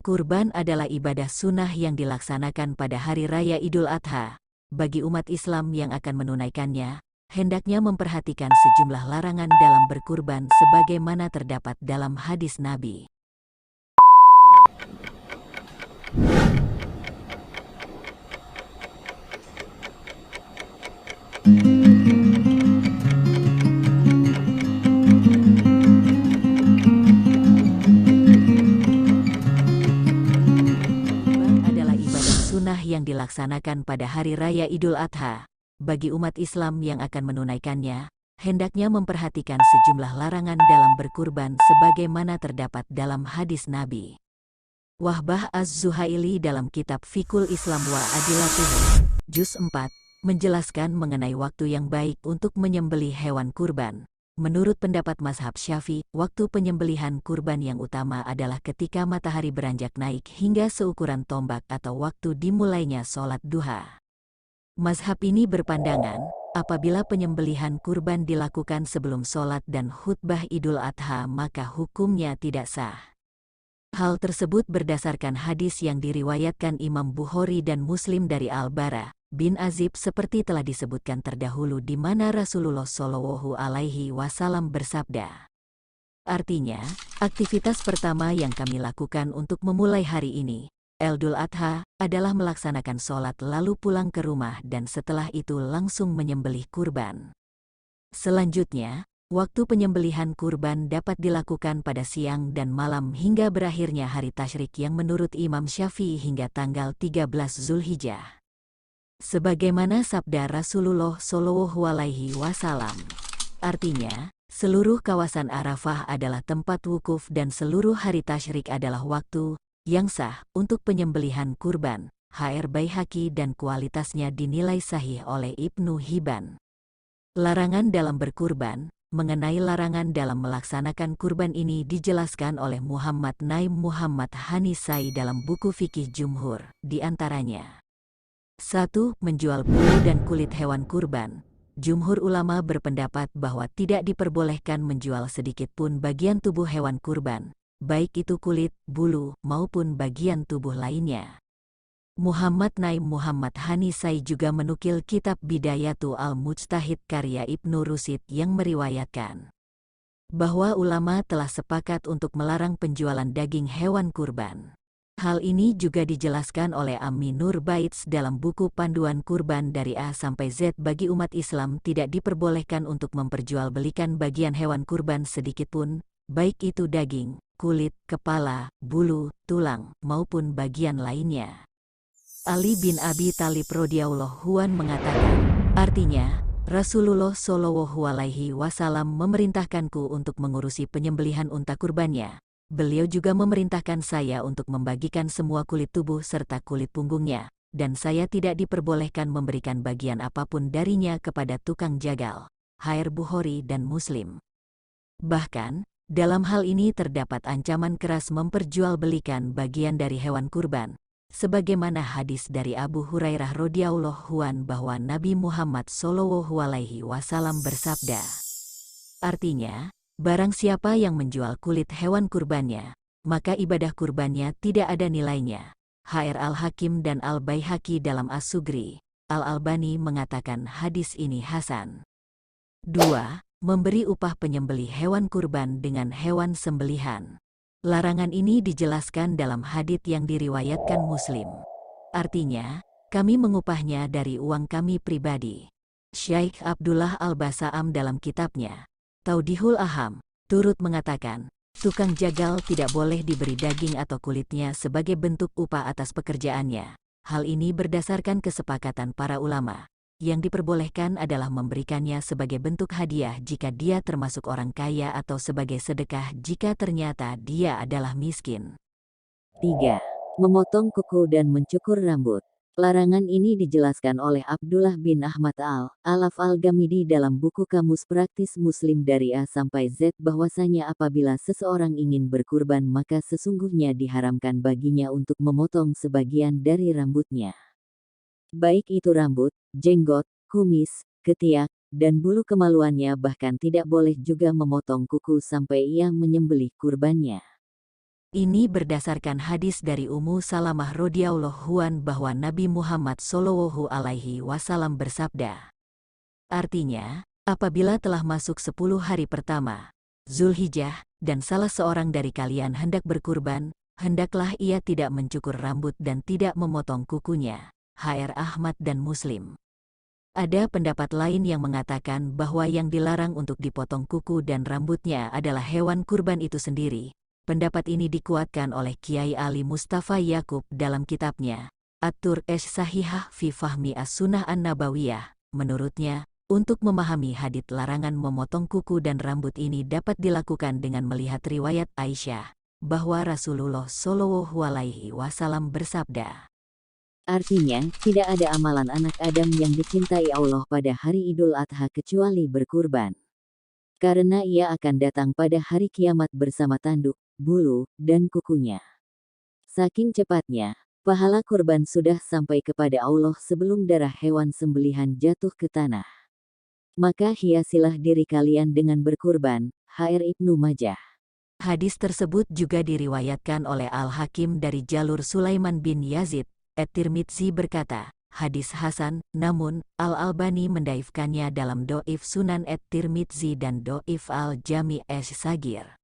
Kurban adalah ibadah sunnah yang dilaksanakan pada Hari Raya Idul Adha. Bagi umat Islam yang akan menunaikannya, hendaknya memperhatikan sejumlah larangan dalam berkurban sebagaimana terdapat dalam hadis Nabi. Sunnah yang dilaksanakan pada Hari Raya Idul Adha. Bagi umat Islam yang akan menunaikannya, hendaknya memperhatikan sejumlah larangan dalam berkurban sebagaimana terdapat dalam hadis Nabi. Wahbah Az-Zuhaili dalam kitab Fiqhul Islam wa Adilatuhu, Juz 4, menjelaskan mengenai waktu yang baik untuk menyembelih hewan kurban. Menurut pendapat mazhab Syafi'i, waktu penyembelihan kurban yang utama adalah ketika matahari beranjak naik hingga seukuran tombak atau waktu dimulainya sholat duha. Mazhab ini berpandangan, apabila penyembelihan kurban dilakukan sebelum sholat dan khutbah Idul Adha maka hukumnya tidak sah. Hal tersebut berdasarkan hadis yang diriwayatkan Imam Bukhari dan Muslim dari Al-Bara bin Azib seperti telah disebutkan terdahulu di mana Rasulullah Shallallahu Alaihi Wasallam bersabda. Artinya, aktivitas pertama yang kami lakukan untuk memulai hari ini, Idul Adha, adalah melaksanakan sholat lalu pulang ke rumah dan setelah itu langsung menyembelih kurban. Selanjutnya, waktu penyembelihan kurban dapat dilakukan pada siang dan malam hingga berakhirnya hari tasyrik yang menurut Imam Syafi'i hingga tanggal 13 Zulhijjah. Sebagaimana sabda Rasulullah Shallallahu Alaihi Wasallam. Artinya, seluruh kawasan Arafah adalah tempat wukuf dan seluruh hari tasyrik adalah waktu yang sah untuk penyembelihan kurban. Hr Baihaqi dan kualitasnya dinilai sahih oleh Ibnu Hibban. Larangan dalam berkurban. Mengenai larangan dalam melaksanakan kurban ini dijelaskan oleh Muhammad Naim Muhammad Hanisai dalam buku Fikih Jumhur, di antaranya. 1. Menjual bulu dan kulit hewan kurban. Jumhur ulama berpendapat bahwa tidak diperbolehkan menjual sedikit pun bagian tubuh hewan kurban, baik itu kulit, bulu, maupun bagian tubuh lainnya. Muhammad Naim Muhammad Hanisai juga menukil kitab Bidayatu Al-Mujtahid karya Ibnu Rusyid yang meriwayatkan bahwa ulama telah sepakat untuk melarang penjualan daging hewan kurban. Hal ini juga dijelaskan oleh Ammi Nur Baits dalam buku Panduan Kurban dari A sampai Z. Bagi umat Islam tidak diperbolehkan untuk memperjualbelikan bagian hewan kurban sedikitpun, baik itu daging, kulit, kepala, bulu, tulang, maupun bagian lainnya. Ali bin Abi Thalib radhiyallahu anhu mengatakan, artinya, Rasulullah Shallallahu Alaihi Wasallam memerintahkanku untuk mengurusi penyembelihan unta kurbannya. Beliau juga memerintahkan saya untuk membagikan semua kulit tubuh serta kulit punggungnya, dan saya tidak diperbolehkan memberikan bagian apapun darinya kepada tukang jagal. Hr Bukhari dan Muslim. Bahkan, dalam hal ini terdapat ancaman keras memperjualbelikan bagian dari hewan kurban, sebagaimana hadis dari Abu Hurairah radhiyallahu anhu bahwa Nabi Muhammad Shallallahu Alaihi Wasallam bersabda. Artinya, barang siapa yang menjual kulit hewan kurbannya, maka ibadah kurbannya tidak ada nilainya. Hr Al-Hakim dan Al-Baihaqi dalam As-Sugri. Al-Albani mengatakan hadis ini hasan. 2. Memberi upah penyembelih hewan kurban dengan hewan sembelihan. Larangan ini dijelaskan dalam hadits yang diriwayatkan Muslim. Artinya, kami mengupahnya dari uang kami pribadi. Syaikh Abdullah Al-Basam dalam kitabnya Taudihul Aham, turut mengatakan, tukang jagal tidak boleh diberi daging atau kulitnya sebagai bentuk upah atas pekerjaannya. Hal ini berdasarkan kesepakatan para ulama. Yang diperbolehkan adalah memberikannya sebagai bentuk hadiah jika dia termasuk orang kaya atau sebagai sedekah jika ternyata dia adalah miskin. 3. Memotong kuku dan mencukur rambut. Larangan ini dijelaskan oleh Abdullah bin Ahmad Al-Alaf Al-Ghamidi dalam buku Kamus Praktis Muslim dari A sampai Z bahwasanya apabila seseorang ingin berkurban maka sesungguhnya diharamkan baginya untuk memotong sebagian dari rambutnya. Baik itu rambut, jenggot, kumis, ketiak, dan bulu kemaluannya, bahkan tidak boleh juga memotong kuku sampai ia menyembelih kurbannya. Ini berdasarkan hadis dari Ummu Salamah radhiyallahu an bahwa Nabi Muhammad shallallahu alaihi wasallam bersabda. Artinya, apabila telah masuk 10 hari pertama, Zulhijjah, dan salah seorang dari kalian hendak berkurban, hendaklah ia tidak mencukur rambut dan tidak memotong kukunya. HR Ahmad dan Muslim. Ada pendapat lain yang mengatakan bahwa yang dilarang untuk dipotong kuku dan rambutnya adalah hewan kurban itu sendiri. Pendapat ini dikuatkan oleh Kiai Ali Mustafa Yakub dalam kitabnya, At-Turq Sahihah fi Fahmi As-Sunnah An-Nabawiyah. Menurutnya, untuk memahami hadits larangan memotong kuku dan rambut ini dapat dilakukan dengan melihat riwayat Aisyah, bahwa Rasulullah Shallallahu alaihi wasallam bersabda. Artinya, tidak ada amalan anak Adam yang dicintai Allah pada hari Idul Adha kecuali berkurban. Karena ia akan datang pada hari kiamat bersama tanduk, bulu, dan kukunya. Saking cepatnya, pahala kurban sudah sampai kepada Allah sebelum darah hewan sembelihan jatuh ke tanah. Maka hiasilah diri kalian dengan berkurban. HR Ibnu Majah. Hadis tersebut juga diriwayatkan oleh Al-Hakim dari jalur Sulaiman bin Yazid. At-Tirmidzi berkata, hadis Hasan, namun Al-Albani mendaifkannya dalam Do'if Sunan At-Tirmidzi dan Do'if Al-Jami' As-Sagir.